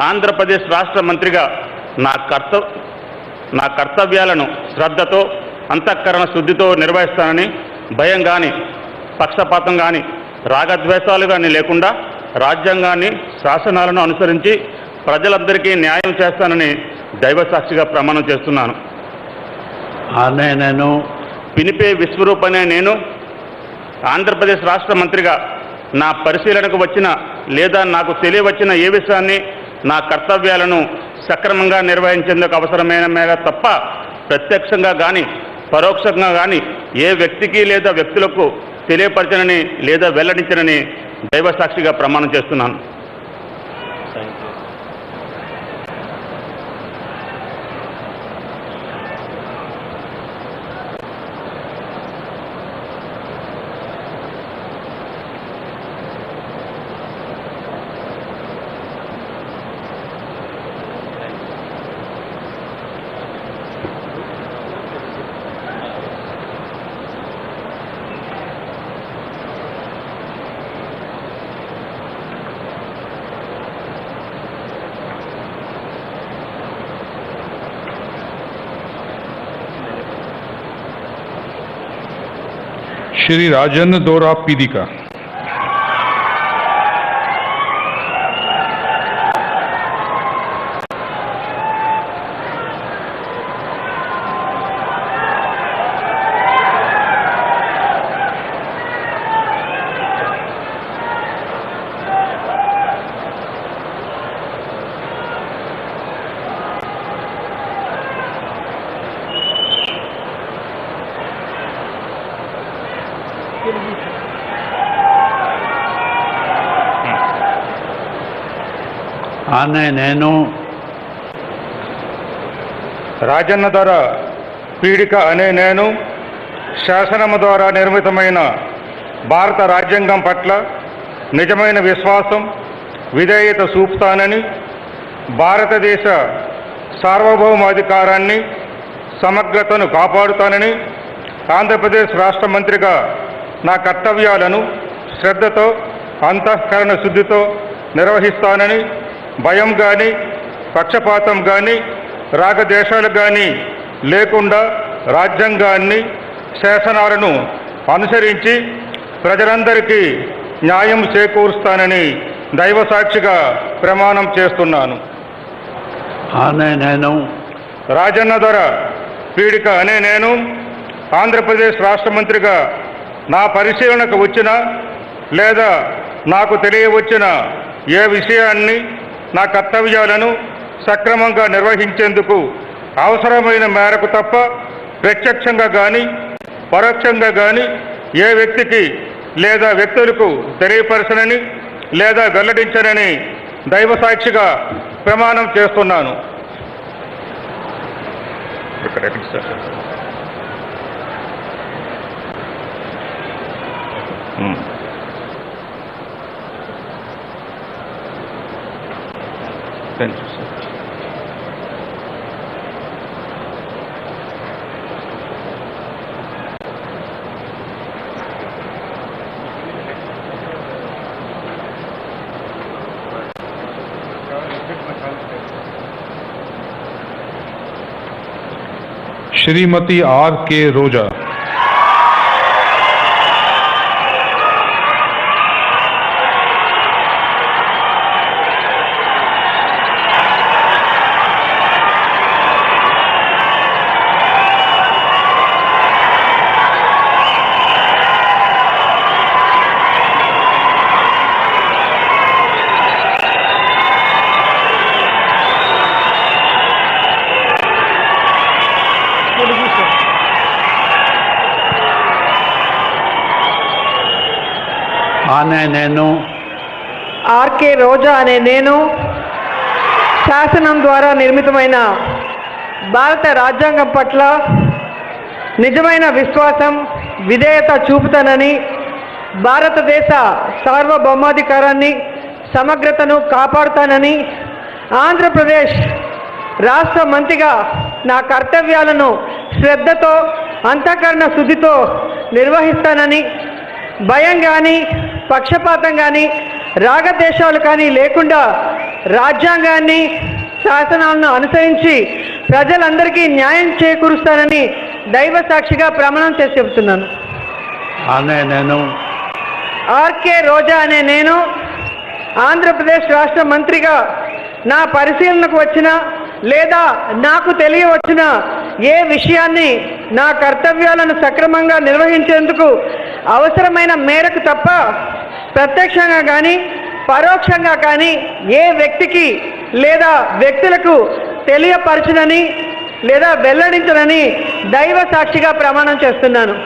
ఆంధ్రప్రదేశ్ రాష్ట్ర మంత్రిగా నా కర్తవ్యాలను శ్రద్ధతో అంతఃకరణ శుద్ధితో నిర్వహిస్తానని, భయం కానీ పక్షపాతం కానీ రాగద్వేషాలు కానీ లేకుండా రాజ్యాంగాన్ని శాసనాలను అనుసరించి ప్రజలందరికీ న్యాయం చేస్తానని దైవసాక్షిగా ప్రమాణం చేస్తున్నాను. అనే నేను పినిపే విశ్వరూప్ అనే నేను ఆంధ్రప్రదేశ్ రాష్ట్ర మంత్రిగా నా పరిశీలనకు వచ్చిన లేదా నాకు తెలియవచ్చిన ఏ విషయాన్ని నా కర్తవ్యాలను సక్రమంగా నిర్వహించేందుకు అవసరమైన మేర తప్ప ప్రత్యక్షంగా కానీ పరోక్షంగా కానీ ఏ వ్యక్తికి లేదా వ్యక్తులకు తెలియపరచనని లేదా వెల్లడించనని దైవసాక్షిగా ప్రమాణం చేస్తున్నాను. श्री राजेंद्र दोरा पीदिका। అనే నేను రాజన్న ద్వారా పీడిక అనే నేను శాసనము ద్వారా నిర్మితమైన భారత రాజ్యాంగం పట్ల నిజమైన విశ్వాసం విధేయత చూపుతానని, భారతదేశ సార్వభౌమాధికారాన్ని సమగ్రతను కాపాడుతానని, ఆంధ్రప్రదేశ్ రాష్ట్ర మంత్రిగా నా కర్తవ్యాలను శ్రద్ధతో అంతఃకరణ శుద్ధితో నిర్వహిస్తానని, భయం కానీ పక్షపాతం కానీ రాగద్వేషాలు కానీ లేకుండా రాజ్యాంగాన్ని శాసనాలను అనుసరించి ప్రజలందరికీ న్యాయం చేకూరుస్తానని దైవసాక్షిగా ప్రమాణం చేస్తున్నాను. అనే నేను రాజన్న ధర పీడిక అనే నేను ఆంధ్రప్రదేశ్ రాష్ట్ర మంత్రిగా నా పరిశీలనకు వచ్చిన లేదా నాకు తెలియవచ్చిన ఏ విషయాన్ని నా కర్తవ్యాలను సక్రమంగా నిర్వహించేందుకు అవసరమైన మేరకు తప్ప ప్రత్యక్షంగా కానీ పరోక్షంగా కానీ ఏ వ్యక్తికి లేదా వ్యక్తులకు తెలియపరచనని లేదా వెల్లడించనని దైవసాక్షిగా ప్రమాణం చేస్తున్నాను. श्रीमती आर के रोजा। అనే నేను ఆర్కే రోజా అనే నేను శాసనం ద్వారా నిర్మితమైన భారత రాజ్యాంగం పట్ల నిజమైన విశ్వాసం విధేయత చూపుతానని, భారతదేశ సార్వభౌమాధికారాన్ని సమగ్రతను కాపాడుతానని, ఆంధ్రప్రదేశ్ రాష్ట్ర మంత్రిగా నా కర్తవ్యాలను శ్రద్ధతో అంతఃకరణ శుద్ధితో నిర్వహిస్తానని, భయం కానీ పక్షపాతం కానీ రాగద్వేషాలు కానీ లేకుండా రాజ్యాంగాన్ని శాసనాలను అనుసరించి ప్రజలందరికీ న్యాయం చేకూరుస్తానని దైవ సాక్షిగా ప్రమాణం చేసి చెబుతున్నాను. నేను ఆర్కే రోజా అనే నేను ఆంధ్రప్రదేశ్ రాష్ట్ర మంత్రిగా నా పరిశీలనకు వచ్చిన లేదా నాకు తెలియవచ్చిన ఏ విషయాన్ని నా కర్తవ్యాలను సక్రమంగా నిర్వహించేందుకు అవసరమైన మేరకు తప్ప ప్రత్యక్షంగా కానీ పరోక్షంగా కానీ ఏ వ్యక్తికి లేదా వ్యక్తులకు తెలియపరచనని లేదా వెల్లడించనని దైవ సాక్షిగా ప్రమాణం చేస్తున్నాను.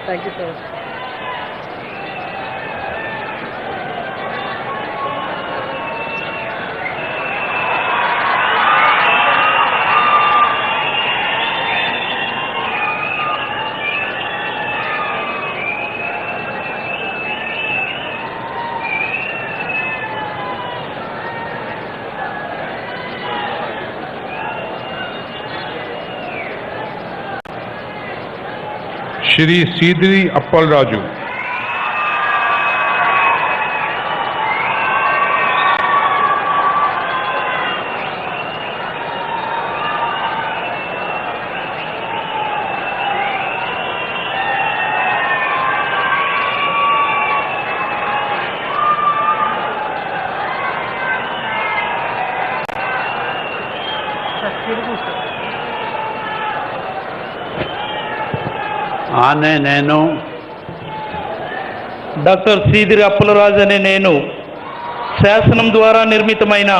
Thank you, sir. Shri Sidri Appal Raju. నేను డాక్టర్ సీదిరి అప్పలరాజు అనే నేను శాసనం ద్వారా నిర్మితమైన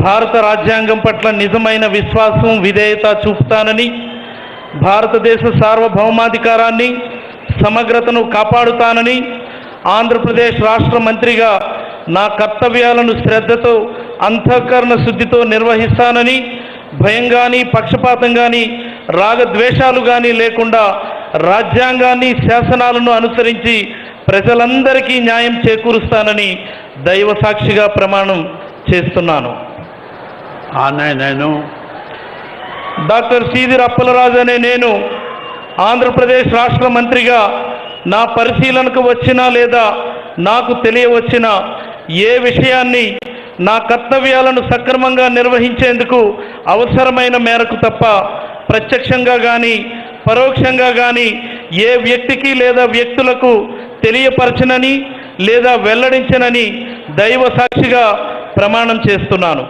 భారత రాజ్యాంగం పట్ల నిజమైన విశ్వాసం విధేయత చూపుతానని, భారతదేశ సార్వభౌమాధికారాన్ని సమగ్రతను కాపాడుతానని, ఆంధ్రప్రదేశ్ రాష్ట్ర మంత్రిగా నా కర్తవ్యాలను శ్రద్ధతో అంతఃకరణ శుద్ధితో నిర్వహిస్తానని, భయం కానీ పక్షపాతం కానీ రాగద్వేషాలు కానీ లేకుండా రాజ్యాంగాన్ని శాసనాలను అనుసరించి ప్రజలందరికీ న్యాయం చేకూరుస్తానని దైవ సాక్షిగా ప్రమాణం చేస్తున్నాను. నేను డాక్టర్ సీదిరి అప్పలరాజు అనే నేను ఆంధ్రప్రదేశ్ రాష్ట్ర మంత్రిగా నా పరిశీలనకు వచ్చిన లేదా నాకు తెలియవచ్చిన ఏ విషయాన్ని నా కర్తవ్యాలను సక్రమంగా నిర్వహించేందుకు అవసరమైన మేరకు తప్ప ప్రత్యక్షంగా కానీ పరోక్షంగా కానీ ఏ వ్యక్తికి లేదా వ్యక్తులకు తెలియపరచనని లేదా వెల్లడించనని దైవ సాక్షిగా ప్రమాణం చేస్తున్నాను.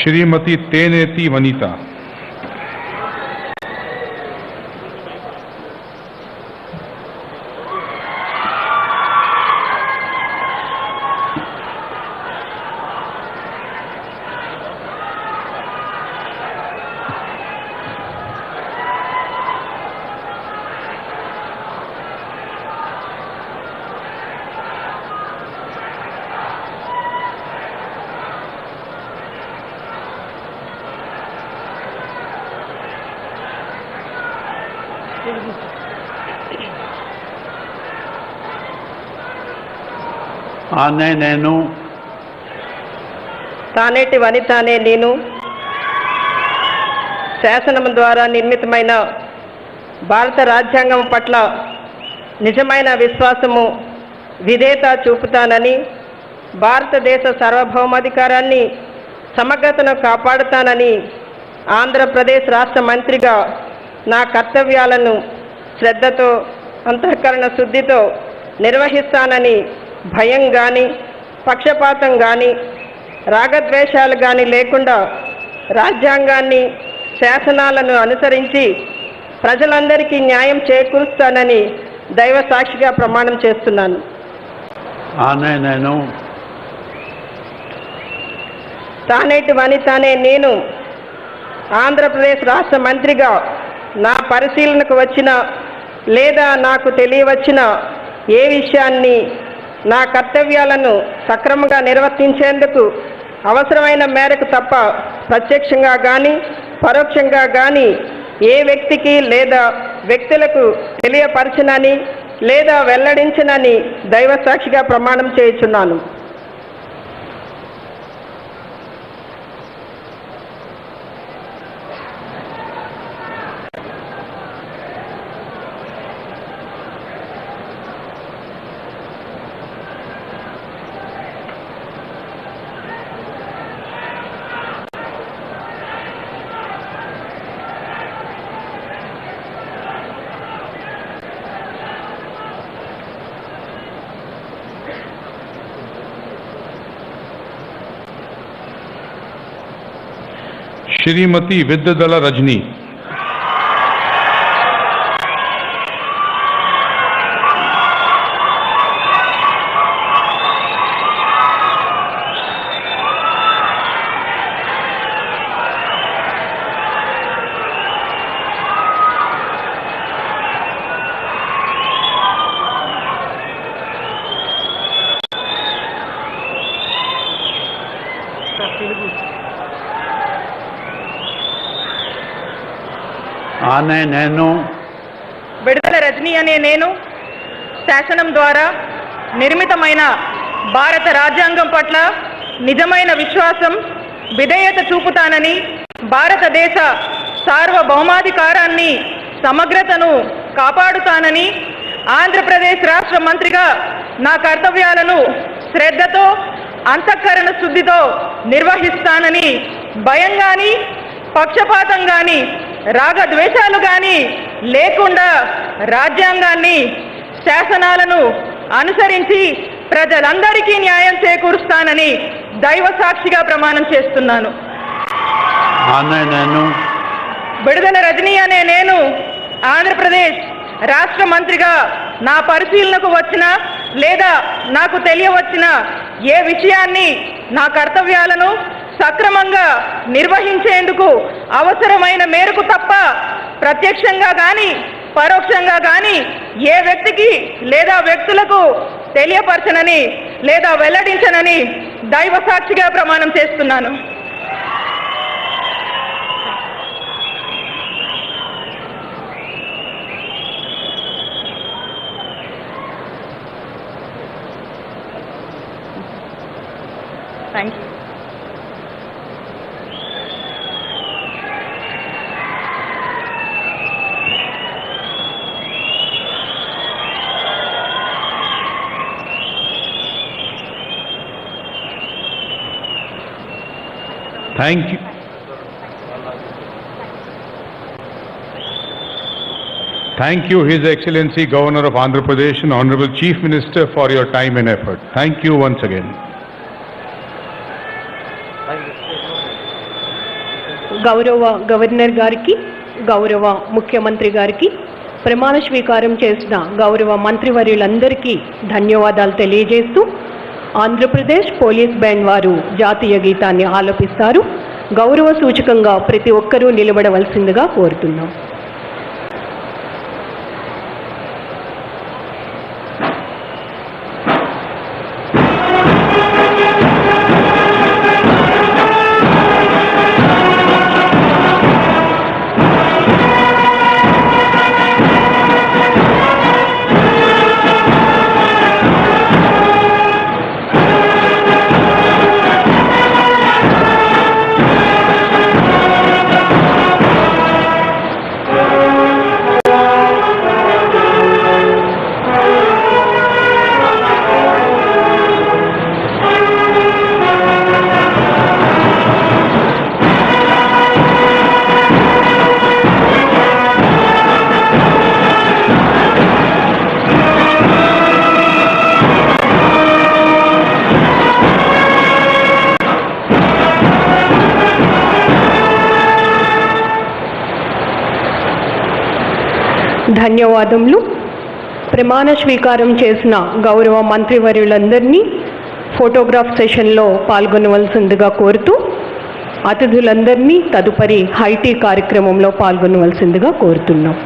श्रीमती तेनेती वनीता. నేను తానేటి వనిత అనే నేను శాసనం ద్వారా నిర్మితమైన భారత రాజ్యాంగం పట్ల నిజమైన విశ్వాసము విధేయత చూపుతానని, భారతదేశ సార్వభౌమాధికారాన్ని సమగ్రతను కాపాడుతానని, ఆంధ్రప్రదేశ్ రాష్ట్ర మంత్రిగా నా కర్తవ్యాలను శ్రద్ధతో అంతఃకరణ శుద్ధితో నిర్వహిస్తానని, భయం కానీ పక్షపాతం కానీ రాగద్వేషాలు కానీ లేకుండా రాజ్యాంగాన్ని శాసనాలను అనుసరించి ప్రజలందరికీ న్యాయం చేకూరుస్తానని దైవ సాక్షిగా ప్రమాణం చేస్తున్నాను. ఆనే నేను తానేటి వనితానే నేను ఆంధ్రప్రదేశ్ రాష్ట్ర మంత్రిగా నా పరిశీలనకు వచ్చిన లేదా నాకు తెలియవచ్చిన ఏ విషయాన్ని నా కర్తవ్యాలను సక్రమంగా నిర్వర్తించేందుకు అవసరమైన మేరకు తప్ప ప్రత్యక్షంగా కానీ పరోక్షంగా కానీ ఏ వ్యక్తికి లేదా వ్యక్తులకు తెలియపరచనని లేదా వెల్లడించనని దైవ సాక్షిగా ప్రమాణం చేయుచున్నాను. श्रीमती विद्यादला रजनी, ఆనే నేను విడుదల రజనీ అనే నేను శాసనం ద్వారా నిర్మితమైన భారత రాజ్యాంగం పట్ల నిజమైన విశ్వాసం, విధేయత చూపుతానని, భారతదేశ సార్వభౌమాధికారాన్ని, సమగ్రతను కాపాడుతానని, ఆంధ్రప్రదేశ్ రాష్ట్ర మంత్రిగా నా కర్తవ్యాలను శ్రద్ధతో, అంతఃకరణ శుద్ధితో నిర్వహిస్తానని, భయం గాని, పక్షపాతం గాని, రాగద్వేషాలు గాని లేకుండా రాజ్యాంగాన్ని, శాసనాలను అనుసరించి ప్రజలందరికీ న్యాయం చేకూరుస్తానని దైవ సాక్షిగా ప్రమాణం చేస్తున్నాను. ఆనే నేను విడుదల రజనీ అనే నేను ఆంధ్రప్రదేశ్ రాష్ట్ర మంత్రిగా నా పరిశీలనకు వచ్చిన లేదా నాకు తెలియవచ్చిన ఏ విషయాన్ని, నా కర్తవ్యాలను సక్రమంగా నిర్వహించేందుకు అవసరమైన మేరకు తప్ప ప్రత్యక్షంగా కానీ పరోక్షంగా కానీ ఏ వ్యక్తికి లేదా వ్యక్తులకు తెలియపరచనని లేదా వెల్లడించనని దైవ సాక్షిగా ప్రమాణం చేస్తున్నాను. Thank you. Thank you. Thank you, His Excellency Governor of Andhra Pradesh and Honorable Chief Minister, for your time and effort. Thank you once again. గౌరవ గవర్నర్ గారికి, గౌరవ ముఖ్యమంత్రి గారికి, ప్రమాణ స్వీకారం చేసిన గౌరవ మంత్రివర్యులందరికీ ధన్యవాదాలు తెలియజేస్తూ ఆంధ్రప్రదేశ్ పోలీస్ బ్యాండ్ వారు జాతీయ గీతాన్ని ఆలపిస్తారు. గౌరవ సూచకంగా ప్రతి ఒక్కరూ నిలబడవలసిందిగా కోరుతున్నాం. ధన్యవాదములు. ప్రమాణ స్వీకారం చేసిన గౌరవ మంత్రివర్యులందరినీ ఫోటోగ్రాఫ్ సెషన్లో పాల్గొనవలసిందిగా కోరుతూ అతిథులందరినీ తదుపరి హైటీ కార్యక్రమంలో పాల్గొనవలసిందిగా కోరుతున్నాం.